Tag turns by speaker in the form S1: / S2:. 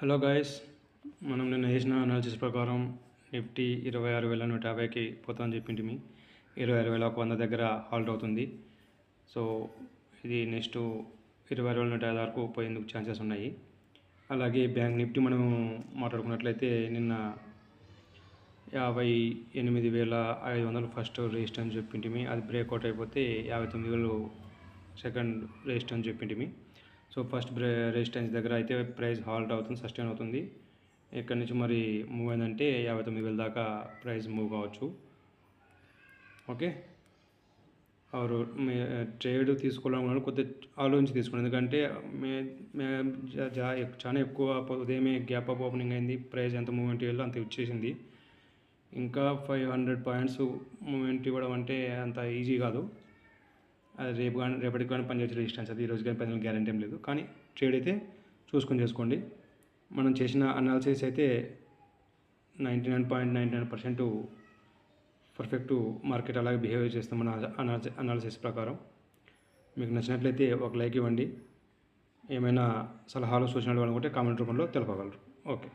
S1: Hello guys, మనం నిన్న వేసిన అనాలిసిస్ ప్రకారం నిఫ్టీ 26,150కి పోతుందని చెప్పింటిమి. 26,100 దగ్గర హాల్ట్ అవుతుంది. సో ఇది నెక్స్ట్ 26,150 వరకు పోయేందుకు ఛాన్సెస్ ఉన్నాయి. అలాగే బ్యాంక్ నిఫ్టీ మనం మాట్లాడుకున్నట్లయితే నిన్న 58,500 ఫస్ట్ రెసిస్టెన్స్ చెప్పింటిమి. అది బ్రేక్అవుట్ అయిపోతే 59,000 సెకండ్ రెసిస్టెన్స్ చెప్పింటిమి. సో ఫస్ట్ రెసిస్టెన్స్ దగ్గర అయితే ప్రైస్ హాల్ట్ అవుతుంది, సస్టైన్ అవుతుంది. ఇక్కడ నుంచి మరి మూవ్ అయిందంటే 59,000 దాకా ప్రైస్ మూవ్ కావచ్చు. ఓకే, ఆరు ట్రేడ్ తీసుకోవాలనుకున్నాను, కొద్దిగా ఆలోచించి తీసుకోండి. ఎందుకంటే చాలా ఎక్కువ ఉదయమే గ్యాప్ అప్ ఓపెనింగ్ అయింది. ప్రైస్ ఎంత మూవ్మెంట్ ఇవ్వాలో అంత ఇచ్చేసింది. ఇంకా 500 పాయింట్స్ మూవ్మెంట్ ఇవ్వడం అంటే అంత ఈజీ కాదు. అది రేపటికి కానీ పనిచేసే రెసిస్టెన్స్, అది ఈరోజు కానీ పని గ్యారెంటీ ఏం లేదు. కానీ ట్రేడ్ అయితే చూసుకొని చేసుకోండి. మనం చేసిన అనాలిసిస్ అయితే 99.99% పర్ఫెక్ట్ మార్కెట్ అలాగే బిహేవ్ చేస్తాం మన అనాలిసిస్ ప్రకారం. మీకు నచ్చినట్లయితే ఒక లైక్ ఇవ్వండి. ఏమైనా సలహాలు సూచనలు అనుకుంటే కామెంట్ రూపంలో తెలపగలరు. ఓకే.